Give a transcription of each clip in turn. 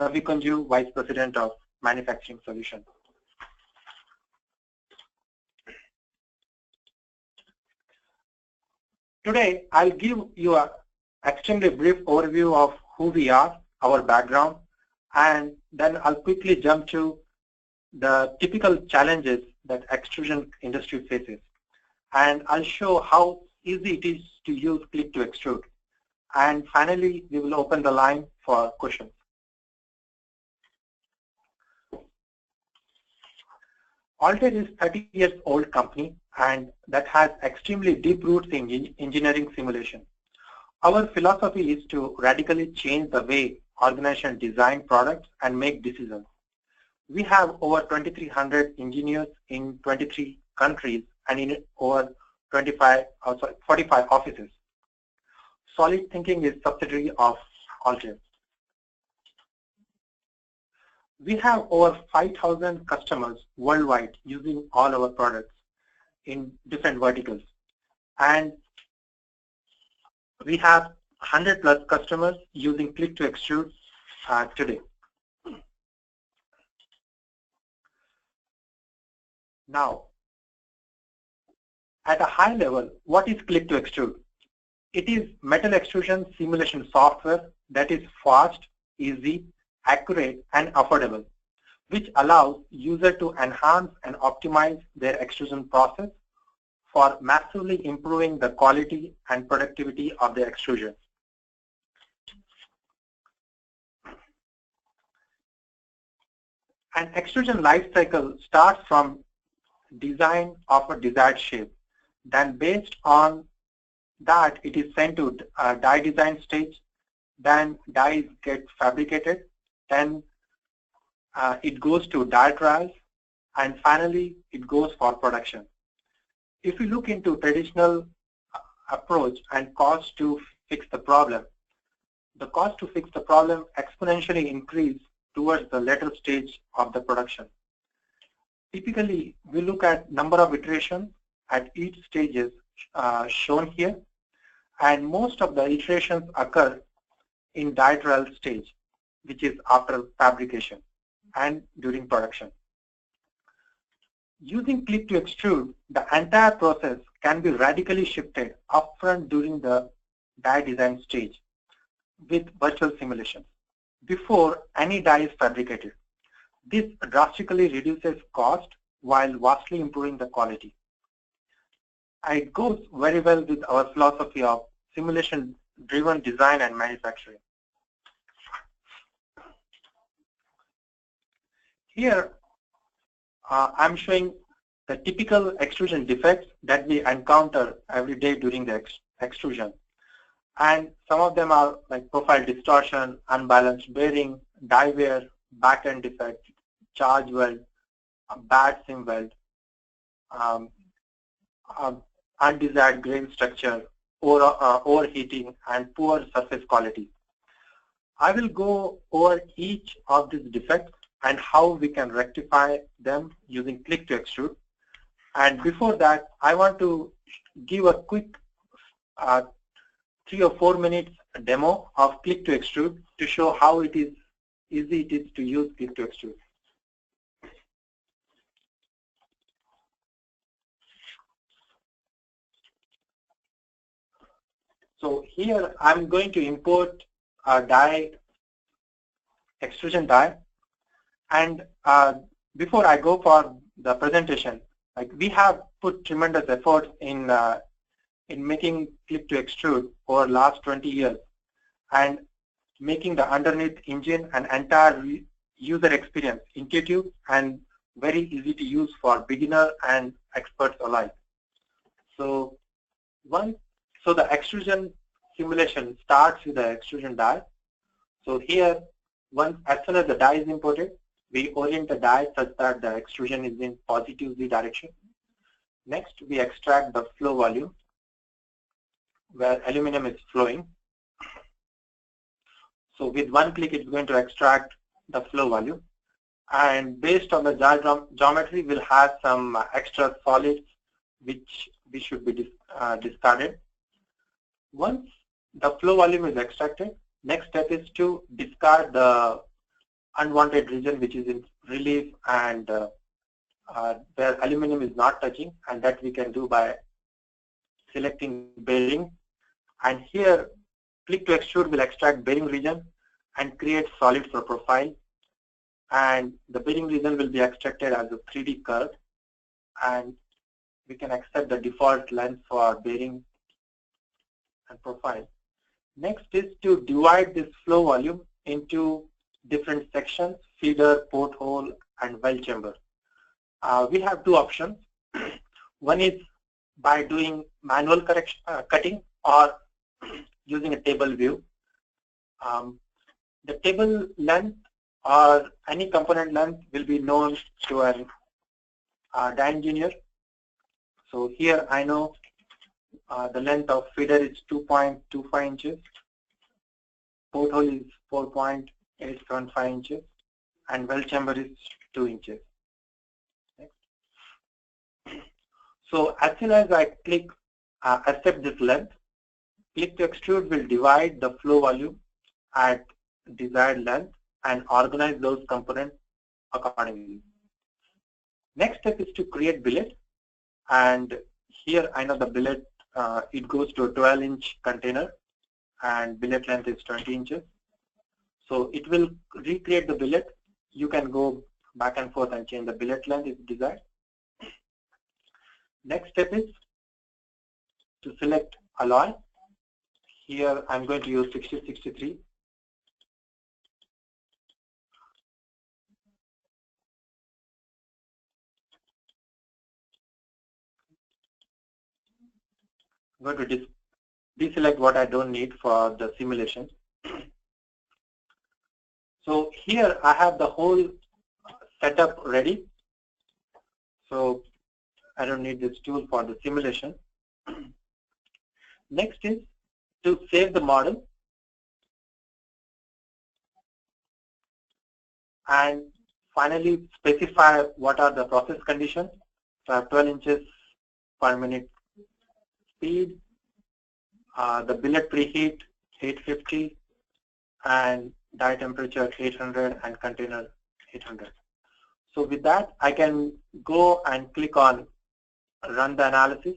Ravikunju, Vice President of Manufacturing Solutions. Today, I'll give you an extremely brief overview of who we are, our background, and then I'll quickly jump to the typical challenges that extrusion industry faces. And I'll show how easy it is to use Click2Extrude. And finally, we will open the line for questions. Altair is a 30 years old company and that has extremely deep roots in engineering simulation. Our philosophy is to radically change the way organizations design products and make decisions. We have over 2,300 engineers in 23 countries and in over 45 offices. SolidThinking is a subsidiary of Altair. We have over 5,000 customers worldwide using all our products in different verticals. And we have 100 plus customers using Click2Extrude today. Now, at a high level, what is Click2Extrude? It is metal extrusion simulation software that is fast, easy, accurate, and affordable, which allows users to enhance and optimize their extrusion process for massively improving the quality and productivity of their extrusion. An extrusion life cycle starts from design of a desired shape. Then based on that, it is sent to die design stage. Then dies get fabricated. Then it goes to die trials. And finally, it goes for production. If you look into traditional approach and cost to fix the problem, the cost to fix the problem exponentially increase towards the later stage of the production. Typically, we look at number of iterations at each stages shown here, and most of the iterations occur in die trial stage, which is after fabrication and during production. Using Click2Extrude, the entire process can be radically shifted upfront during the die design stage with virtual simulation before any die is fabricated. This drastically reduces cost while vastly improving the quality. It goes very well with our philosophy of simulation-driven design and manufacturing. Here, I'm showing the typical extrusion defects that we encounter every day during the extrusion. And some of them are like profile distortion, unbalanced bearing, die wear, back-end defect, charge weld, bad sim weld, undesired grain structure, overheating, and poor surface quality. I will go over each of these defects and how we can rectify them using Click2Extrude. And before that, I want to give a quick 3 or 4 minutes demo of Click2Extrude to show how easy it is to use Click2Extrude. So here I'm going to import a die, extrusion die, and before I go for the presentation, like we have put tremendous effort in making Click2Extrude over last 20 years and making the underneath engine and entire user experience intuitive and very easy to use for beginner and experts alike. So the extrusion simulation starts with the extrusion die. So here, as soon as the die is imported, we orient the die such that the extrusion is in positive Z direction. Next, we extract the flow volume where aluminum is flowing. So with one click, it's going to extract the flow volume. And based on the geometry, we'll have some extra solids which should be discarded. Once the flow volume is extracted, next step is to discard the unwanted region which is in relief and where aluminum is not touching, and that we can do by selecting bearing. And here Click2Extrude will extract bearing region and create solid for profile, and the bearing region will be extracted as a 3D curve, and we can accept the default length for bearing and profile. Next is to divide this flow volume into different sections: feeder, porthole, and well chamber. We have two options. One is by doing manual cutting or using a table view. The table length or any component length will be known to an die engineer. So here I know the length of feeder is 2.25 inches, porthole is 4.875 inches, and well chamber is 2 inches. So as soon as I click accept this length, Click2Extrude will divide the flow volume at desired length and organize those components accordingly. Next step is to create billet, and here I know the billet it goes to a 12-inch container and billet length is 20 inches. So it will recreate the billet. You can go back and forth and change the billet length if desired. Next step is to select alloy. Here I'm going to use 6063. I'm going to deselect what I don't need for the simulation. So here I have the whole setup ready. So I don't need this tool for the simulation. Next is to save the model and finally specify what are the process conditions. So I have 12 inches per minute speed, the billet preheat 850, and die temperature 800 and container 800. So with that I can go and click on run the analysis.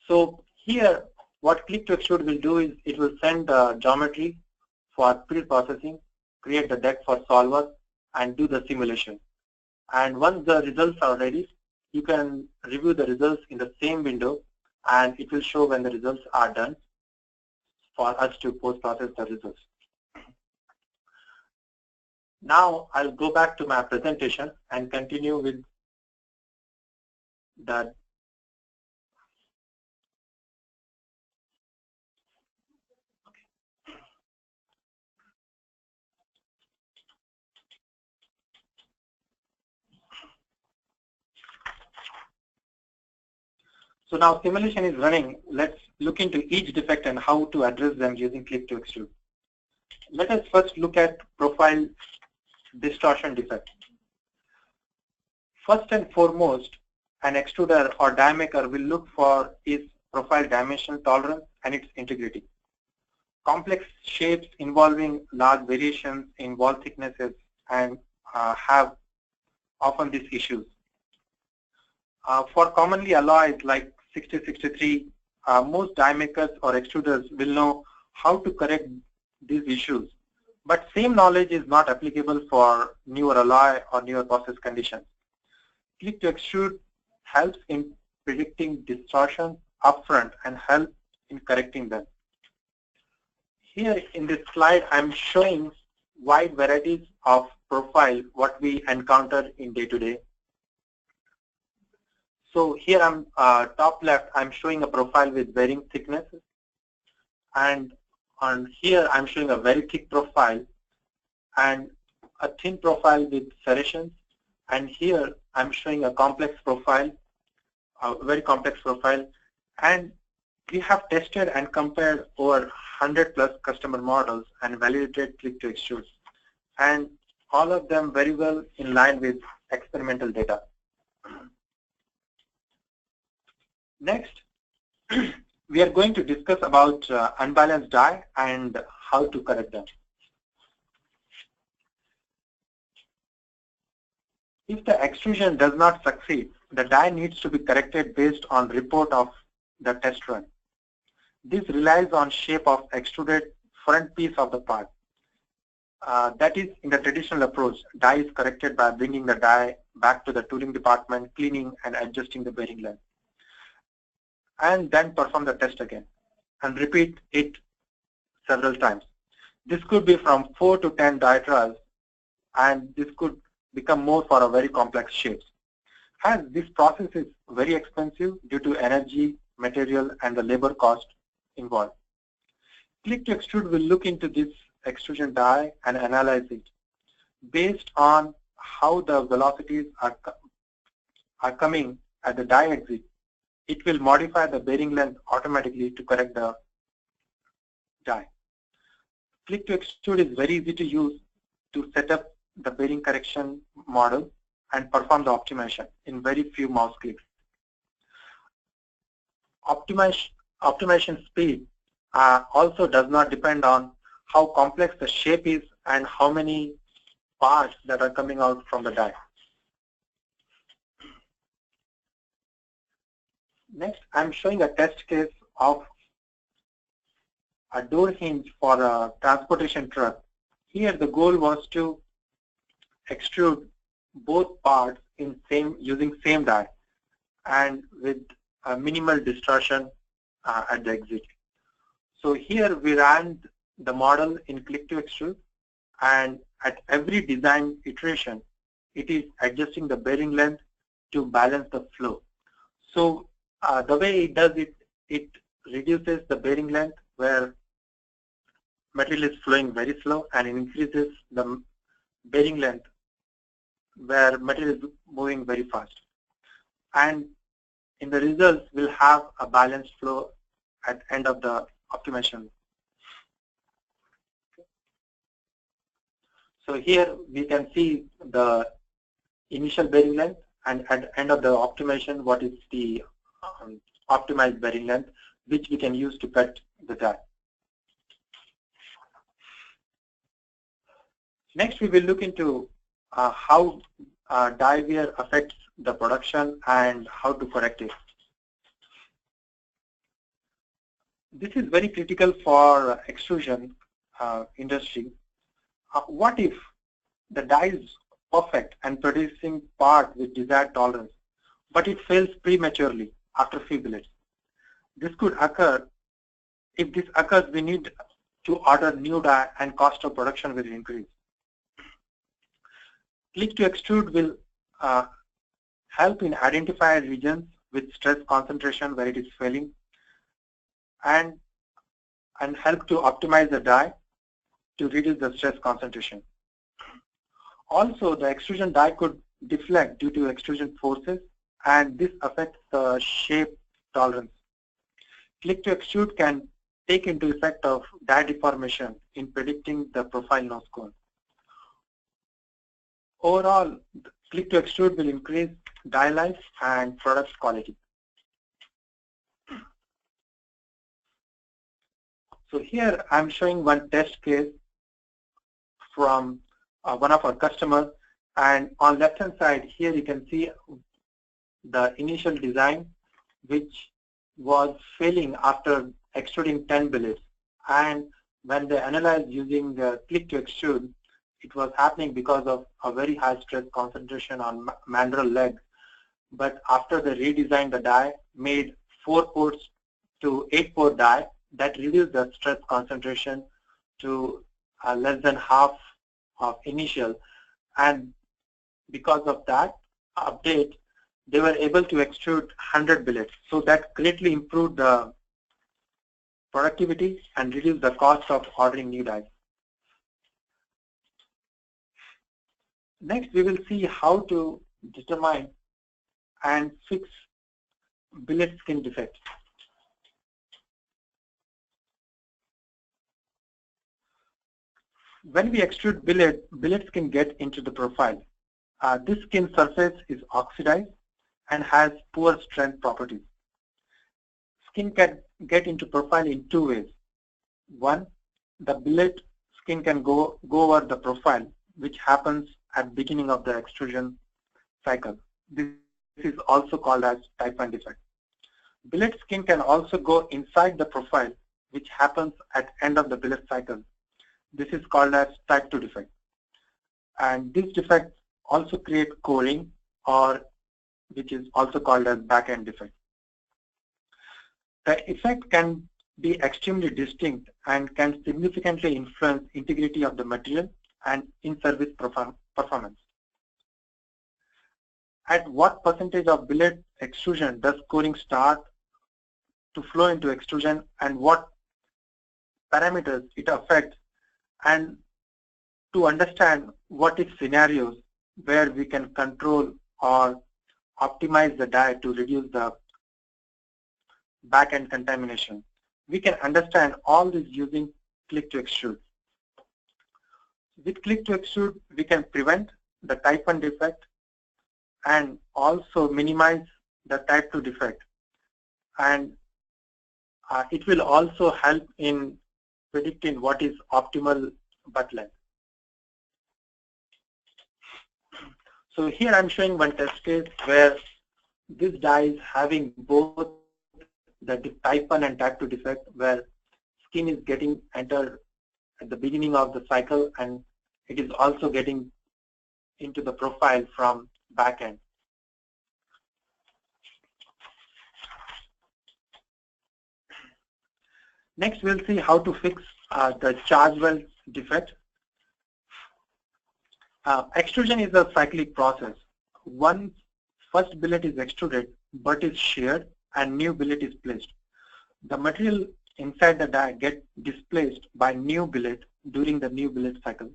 So here what Click2Extrude will do is it will send the geometry for pre-processing, create the deck for solver, and do the simulation. And once the results are ready, you can review the results in the same window, and it will show when the results are done for us to post-process the results. Now I'll go back to my presentation and continue with the So now simulation is running. Let's look into each defect and how to address them using Click2Extrude. Let us first look at profile distortion defect. First and foremost, an extruder or die maker will look for is profile dimension tolerance and its integrity. Complex shapes involving large variations in wall thicknesses and have often these issues. For commonly alloys like 6063, most die makers or extruders will know how to correct these issues. But same knowledge is not applicable for newer alloy or newer process conditions. Click2Extrude helps in predicting distortion upfront and help in correcting them. Here in this slide, I'm showing wide varieties of profile what we encounter in day-to-day. So here I'm top left, I'm showing a profile with varying thicknesses, and on here I'm showing a very thick profile and a thin profile with serrations, and here I'm showing a complex profile, a very complex profile, and we have tested and compared over 100+ customer models and validated Click2Extrude, and all of them very well in line with experimental data. Next, we are going to discuss about unbalanced die and how to correct them. If the extrusion does not succeed, the die needs to be corrected based on report of the test run. This relies on shape of extruded front piece of the part. That is, in the traditional approach, die is corrected by bringing the die back to the tooling department, cleaning and adjusting the bearing length, and then perform the test again and repeat it several times. This could be from 4 to 10 die trials, and this could become more for a very complex shapes. As this process is very expensive due to energy, material and the labor cost involved. Click2Extrude will look into this extrusion die and analyze it. Based on how the velocities are coming at the die exit, it will modify the bearing length automatically to correct the die. Click2Extrude is very easy to use to set up the bearing correction model and perform the optimization in very few mouse clicks. Optimization speed also does not depend on how complex the shape is and how many parts that are coming out from the die. Next, I'm showing a test case of a door hinge for a transportation truck. Here the goal was to extrude both parts in using same die and with a minimal distortion at the exit. So here we ran the model in Click2Extrude, and at every design iteration it is adjusting the bearing length to balance the flow. So the way it does it, it reduces the bearing length where material is flowing very slow, and it increases the bearing length where material is moving very fast. And in the results, we'll have a balanced flow at the end of the optimization. So here we can see the initial bearing length, and at the end of the optimization, what is the optimized bearing length, which we can use to cut the die. Next, we will look into how die wear affects the production and how to correct it. This is very critical for extrusion industry. What if the die is perfect and producing part with desired tolerance, but it fails prematurely after few billets? This could occur. If this occurs, we need to order new die and cost of production will increase. Click2Extrude will help in identify regions with stress concentration where it is failing, and help to optimize the die to reduce the stress concentration. Also, the extrusion die could deflect due to extrusion forces, and this affects the shape tolerance. Click2Extrude can take into effect of die deformation in predicting the profile nose cone. Overall, Click2Extrude will increase die life and product quality. So here I'm showing one test case from one of our customers, and on left hand side here you can see the initial design which was failing after extruding 10 billets, and when they analyzed using Click2Extrude, it was happening because of a very high stress concentration on mandrel leg. But after they redesigned the die, made 4 ports to 8 port die, that reduced the stress concentration to less than half of initial, and because of that update, they were able to extrude 100 billets. So that greatly improved the productivity and reduced the cost of ordering new dies. Next, we will see how to determine and fix billet skin defects. When we extrude billet skin get into the profile. This skin surface is oxidized and has poor strength properties. Skin can get into profile in 2 ways. One, the billet skin can go over the profile, which happens at beginning of the extrusion cycle. This is also called as type 1 defect. Billet skin can also go inside the profile, which happens at end of the billet cycle. This is called as type 2 defect. And this defect also create coring, or which is also called as back-end defect. The effect can be extremely distinct and can significantly influence integrity of the material and in-service performance. At what percentage of billet extrusion does coring start to flow into extrusion, and what parameters it affects, and to understand what is scenarios where we can control or optimize the die to reduce the back-end contamination. We can understand all this using Click2Extrude. With Click2Extrude, we can prevent the type 1 defect and also minimize the type 2 defect. And it will also help in predicting what is optimal butt length. So here I'm showing one test case where this die is having both the type 1 and type 2 defect, where skin is getting entered at the beginning of the cycle, and it is also getting into the profile from back end. Next, we'll see how to fix the charge weld defect. Extrusion is a cyclic process. Once first billet is extruded, butt is sheared and new billet is placed. The material inside the die gets displaced by new billet during the new billet cycle.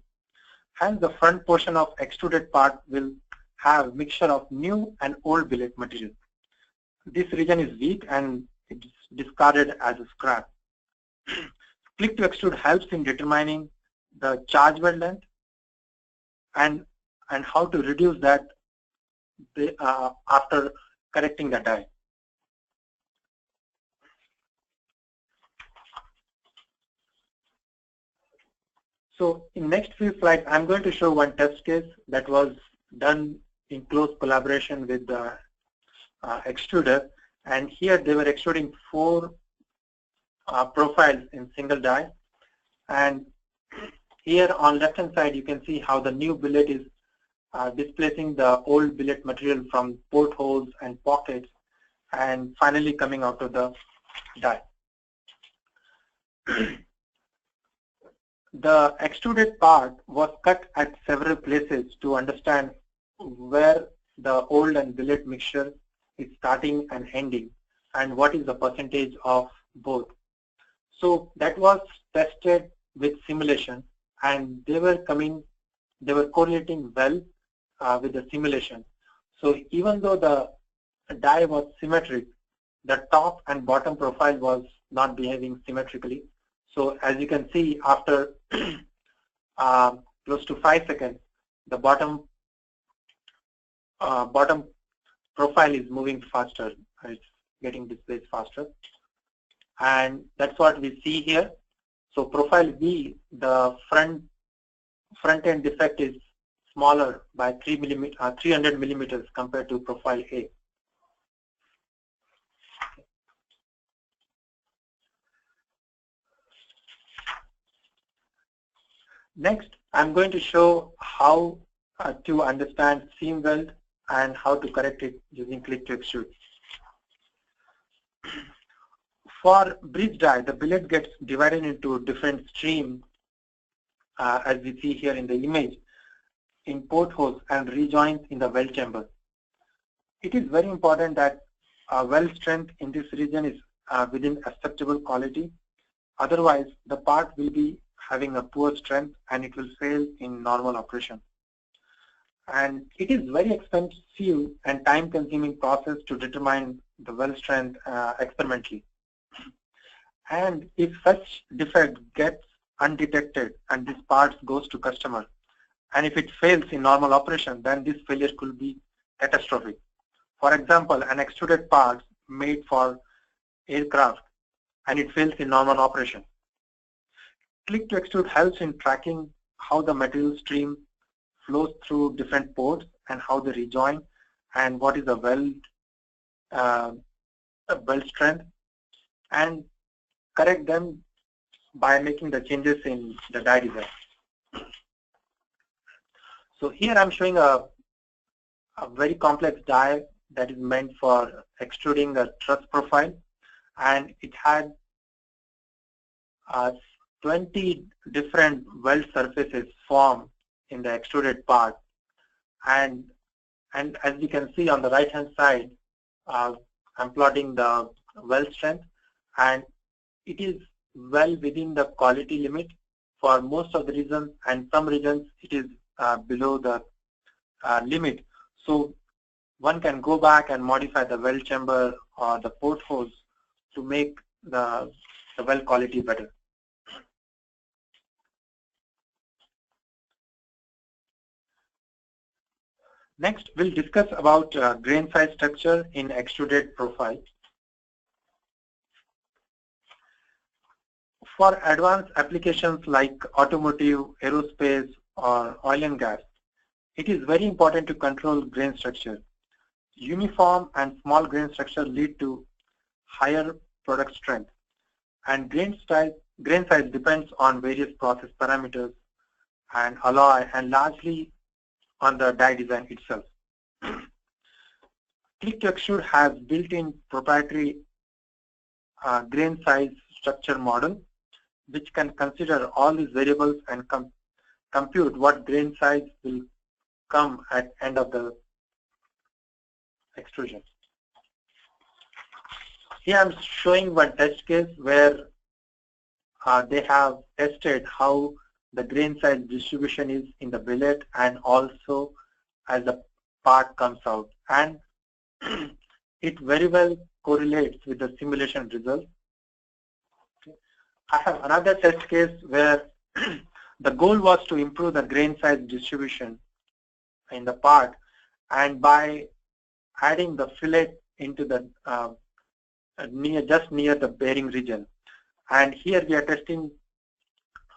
Hence, the front portion of extruded part will have mixture of new and old billet material. This region is weak and it is discarded as a scrap. Click2Extrude helps in determining the charge weld length and how to reduce that after correcting the die. So in next few slides, I'm going to show one test case that was done in close collaboration with the extruder. And here they were extruding 4 profiles in single die. And here on left hand side, you can see how the new billet is displacing the old billet material from portholes and pockets and finally coming out of the die. The extruded part was cut at several places to understand where the old and billet mixture is starting and ending and what is the percentage of both. So that was tested with simulation, and they were correlating well with the simulation. So even though the die was symmetric, the top and bottom profile was not behaving symmetrically. So as you can see, after close to 5 seconds, the bottom profile is moving faster. It's getting displaced faster, and that's what we see here. So profile B, the front end defect is smaller by 300 millimeters compared to profile A. Next, I'm going to show how to understand seam weld and how to correct it using Click2Extrude. For bridge die, the billet gets divided into different streams, as we see here in the image, in portholes and rejoins in the weld chamber. It is very important that weld strength in this region is within acceptable quality. Otherwise, the part will be having a poor strength and it will fail in normal operation. And it is very expensive and time-consuming process to determine the weld strength experimentally. And if such defect gets undetected and this part goes to customer, and if it fails in normal operation, then this failure could be catastrophic. For example, an extruded part made for aircraft and it fails in normal operation. Click2Extrude helps in tracking how the material stream flows through different ports and how they rejoin and what is the weld strength, and correct them by making the changes in the die design. So here I'm showing a very complex die that is meant for extruding a truss profile, and it had 20 different weld surfaces formed in the extruded part, and as you can see on the right hand side, I'm plotting the weld strength, and it is well within the quality limit for most of the regions, and some regions it is below the limit. So one can go back and modify the weld chamber or the portholes to make the weld quality better. Next, we'll discuss about grain size structure in extruded profile. For advanced applications like automotive, aerospace, or oil and gas, it is very important to control grain structure. Uniform and small grain structure lead to higher product strength, and grain size depends on various process parameters and alloy, and largely on the die design itself. Click2Extrude has built-in proprietary grain size structure model, which can consider all these variables and compute what grain size will come at end of the extrusion. Here I'm showing one test case where they have tested how the grain size distribution is in the billet and also as the part comes out, and it very well correlates with the simulation results. I have another test case where the goal was to improve the grain size distribution in the part, and by adding the fillet into the just near the bearing region. And here we are testing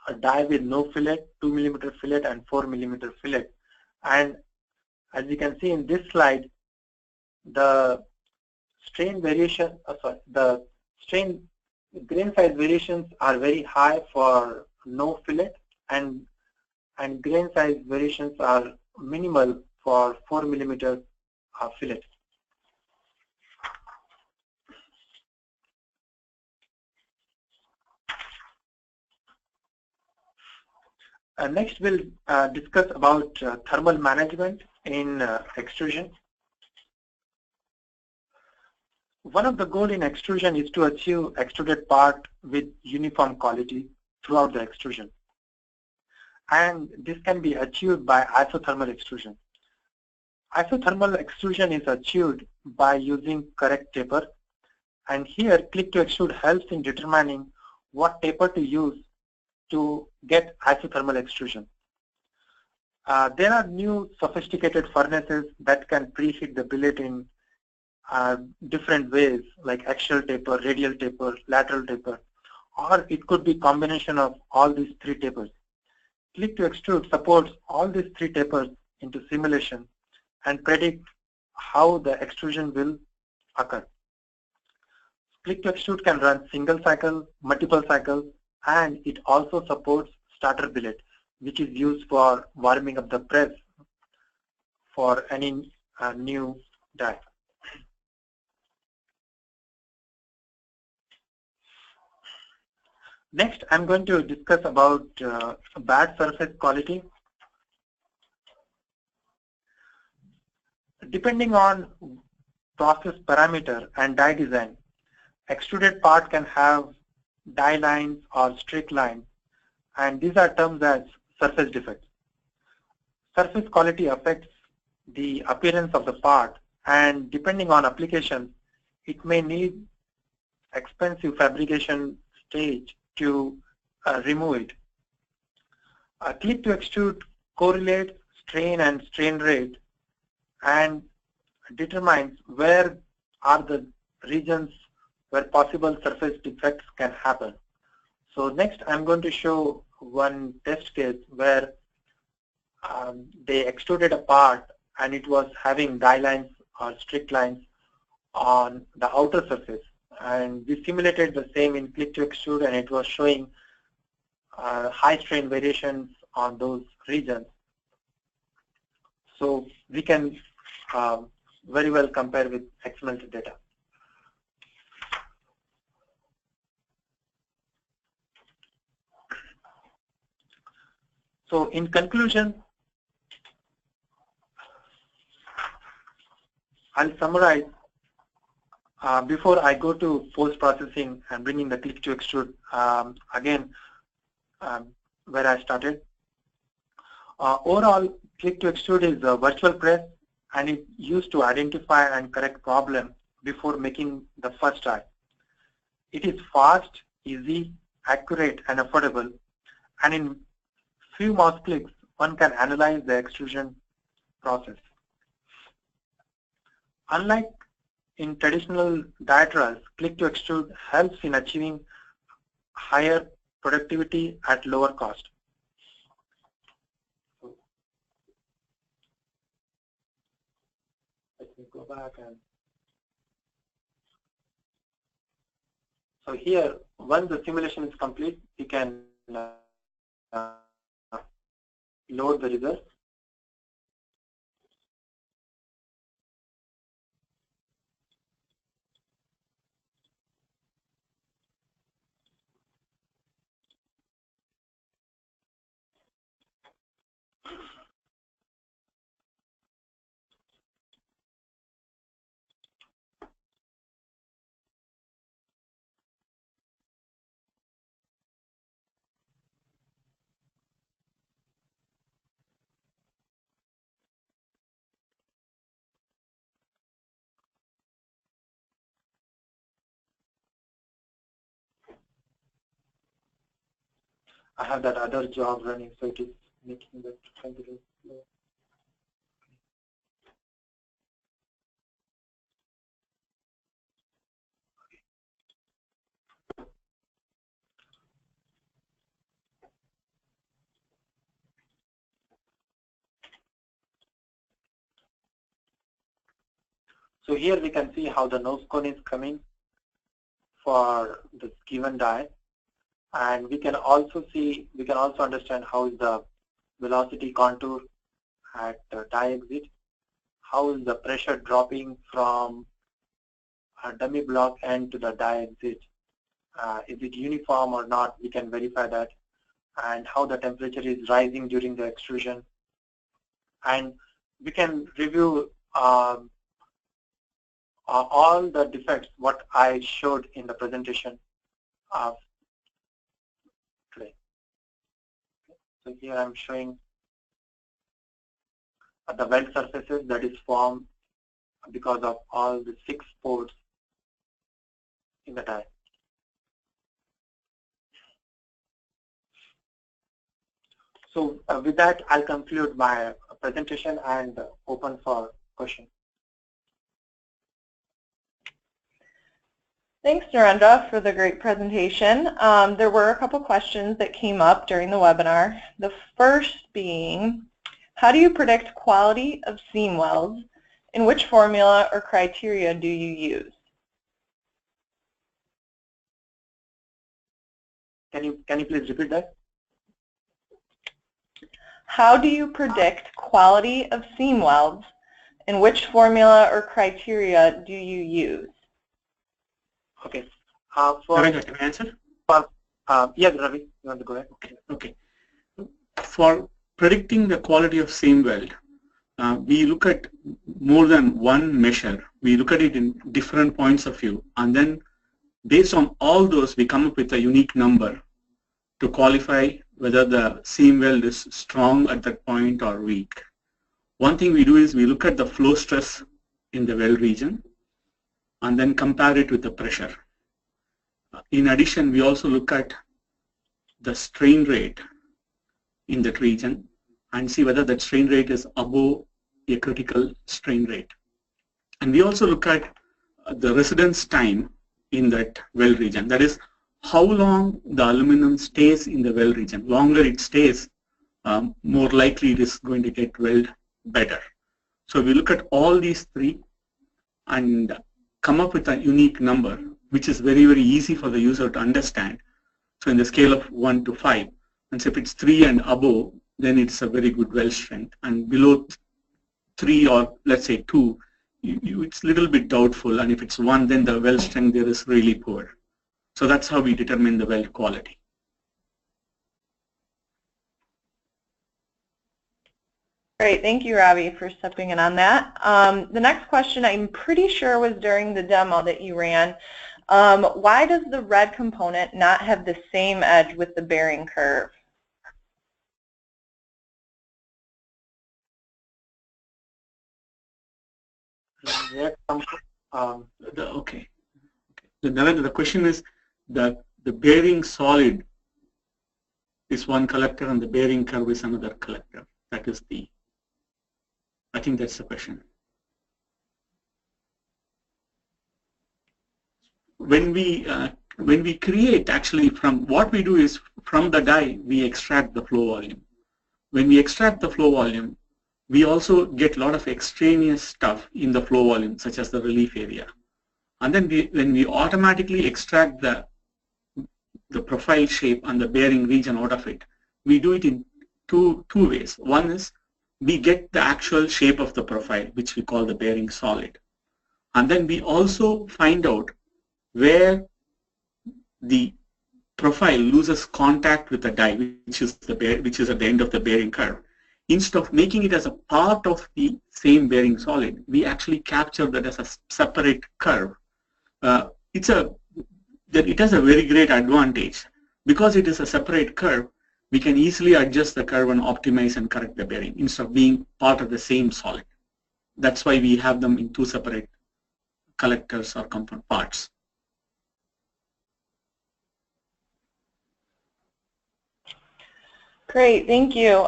a die with no fillet, 2 mm fillet and 4 mm fillet. And as you can see in this slide, the strain variation, the strain grain size variations are very high for no fillet, and grain size variations are minimal for 4 mm fillet. Next, we'll discuss about thermal management in extrusion. One of the goals in extrusion is to achieve extruded part with uniform quality throughout the extrusion. And this can be achieved by isothermal extrusion. Isothermal extrusion is achieved by using correct taper. And here, Click2Extrude helps in determining what taper to use to get isothermal extrusion. There are new sophisticated furnaces that can preheat the billet in different ways, like axial taper, radial taper, lateral taper, or it could be combination of all these three tapers. Click2Extrude supports all these three tapers into simulation and predict how the extrusion will occur. Click2Extrude can run single cycle, multiple cycles, and it also supports starter billet, which is used for warming up the press for any new die. Next, I'm going to discuss about bad surface quality. Depending on process parameter and die design, extruded part can have die lines or streak lines, and these are termed as surface defects. Surface quality affects the appearance of the part, and depending on application, it may need expensive fabrication stage to remove it. Click2Extrude correlates strain and strain rate and determines where are the regions where possible surface defects can happen. So next I'm going to show one test case where they extruded a part and it was having die lines or strict lines on the outer surface. And we simulated the same in Click2Extrude, and it was showing high strain variations on those regions. So we can very well compare with XML data. So in conclusion, I'll summarize before I go to post-processing and bringing the Click2Extrude again where I started. Overall, Click2Extrude is a virtual press, and it's used to identify and correct problems before making the first try. It is fast, easy, accurate, and affordable, and in few mouse clicks, one can analyze the extrusion process. Unlike in traditional diatrals, Click2Extrude helps in achieving higher productivity at lower cost. Let me go back and so here, once the simulation is complete, you can load the results. I have that other job running, so it is making the computer slow. So here we can see how the nose cone is coming for the given die. And we can also understand how is the velocity contour at the die exit, how is the pressure dropping from a dummy block end to the die exit. Is it uniform or not? We can verify that, and how the temperature is rising during the extrusion. And we can review all the defects what I showed in the presentation today. So here I'm showing the weld surfaces that is formed because of all the 6 pores in the die. So with that, I'll conclude my presentation and open for questions. Thanks, Narendra, for the great presentation. There were a couple questions that came up during the webinar. The first being, how do you predict quality of seam welds, and which formula or criteria do you use? Can you please repeat that? How do you predict quality of seam welds, and which formula or criteria do you use? Okay. Narendra, can I answer? Yes, Ravi, you want to go ahead? Okay. For predicting the quality of seam weld, we look at more than one measure. We look at it in different points of view, and then based on all those, we come up with a unique number to qualify whether the seam weld is strong at that point or weak. One thing we do is we look at the flow stress in the weld region and then compare it with the pressure. In addition, we also look at the strain rate in that region and see whether that strain rate is above a critical strain rate. And we also look at the residence time in that weld region. That is, how long the aluminum stays in the weld region. Longer it stays, more likely it is going to get weld better. So we look at all these 3 and come up with a unique number, which is very, very easy for the user to understand. So in the scale of 1 to 5, and so if it's 3 and above, then it's a very good weld strength, and below 3 or let's say 2, it's a little bit doubtful, and if it's 1, then the weld strength there is really poor. So that's how we determine the weld quality. Great, thank you, Ravi, for stepping in on that. The next question I'm pretty sure was during the demo that you ran. Why does the red component not have the same edge with the bearing curve? Okay. The question is that the bearing solid is one collector and the bearing curve is another collector. That is the, I think that's the question. When we create, actually, from what we do is from the die we extract the flow volume. When we extract the flow volume, we also get a lot of extraneous stuff in the flow volume, such as the relief area. And then when we automatically extract the profile shape and the bearing region out of it, we do it in two ways. One is we get the actual shape of the profile, which we call the bearing solid. And then we also find out where the profile loses contact with the die, which is at the end of the bearing curve. Instead of making it as a part of the same bearing solid, we actually capture that as a separate curve. It has a very great advantage. Because it is a separate curve, we can easily adjust the curve and optimize and correct the bearing instead of being part of the same solid. That's why we have them in two separate collectors or component parts. Great, thank you.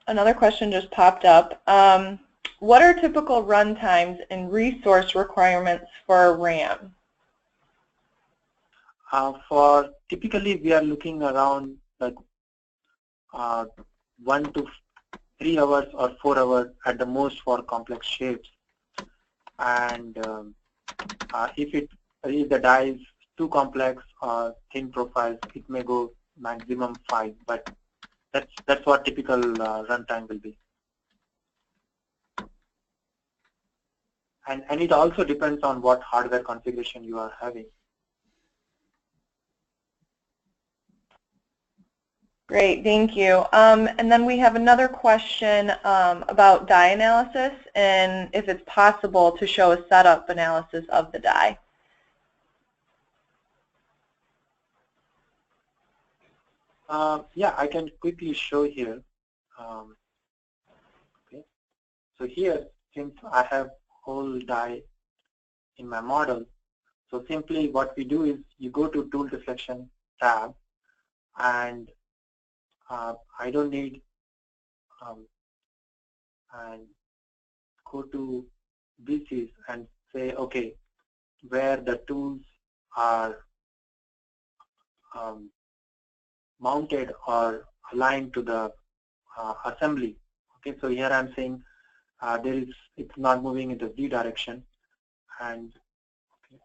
Another question just popped up. What are typical run times and resource requirements for RAM? For typically, we are looking around like 1 to 3 hours or 4 hours at the most for complex shapes. And if the die is too complex or thin profiles, it may go maximum 5. But that's what typical runtime will be. And it also depends on what hardware configuration you are having. Great, thank you. And then we have another question about die analysis and if it's possible to show a setup analysis of the die. Yeah, I can quickly show here. Okay. So here, since I have whole die in my model, so simply what we do is you go to Tool Deflection tab, and I don't need and go to VCs and say, okay, where the tools are mounted or aligned to the assembly. Okay, so here I'm saying it's not moving in the Z direction, and okay,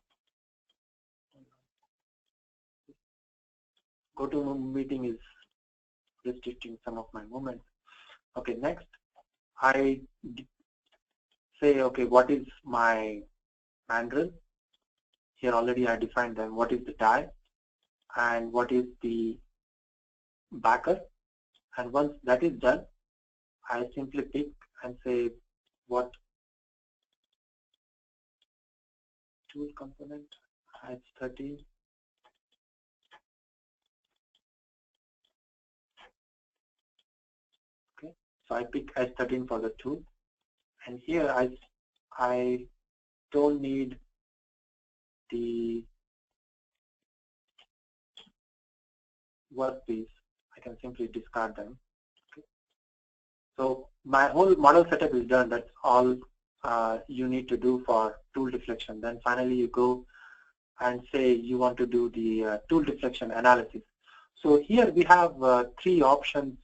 go to meeting is restricting some of my movements. Okay, next I say, okay, what is my mandrel? Here already I defined them. What is the die and what is the backer? And once that is done, I simply pick and say what tool component has 13. Okay, so I pick S13 for the tool, and here I don't need the workpiece. I can simply discard them. Okay. So my whole model setup is done. That's all you need to do for tool deflection. Then finally you go and say you want to do the tool deflection analysis. So here we have 3 options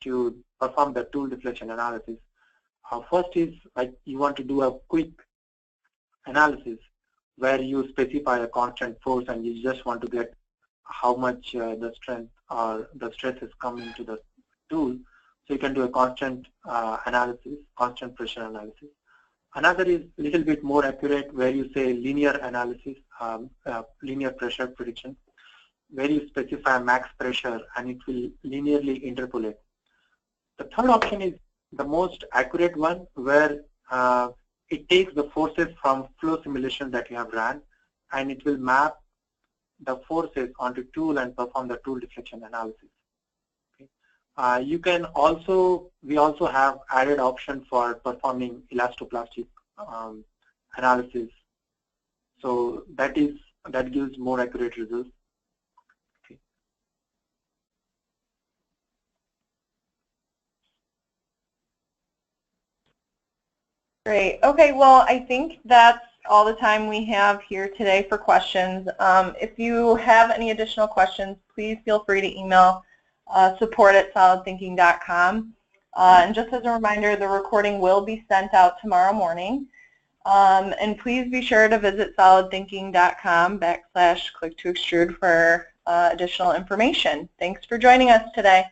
to perform the tool deflection analysis. First is like you want to do a quick analysis where you specify a constant force and you just want to get how much the strength or the stress is coming to the tool. So you can do a constant analysis, constant pressure analysis. Another is a little bit more accurate where you say linear analysis, linear pressure prediction, where you specify max pressure and it will linearly interpolate. The third option is the most accurate one where it takes the forces from flow simulation that you have ran and it will map the forces onto tool and perform the tool deflection analysis. Okay. You can also, we also have added option for performing elastoplastic analysis. So that gives more accurate results. Okay. Great. Okay, well, I think that's all the time we have here today for questions. If you have any additional questions, please feel free to email support@solidthinking.com. And just as a reminder, the recording will be sent out tomorrow morning. And please be sure to visit solidthinking.com/Click2Extrude for additional information. Thanks for joining us today.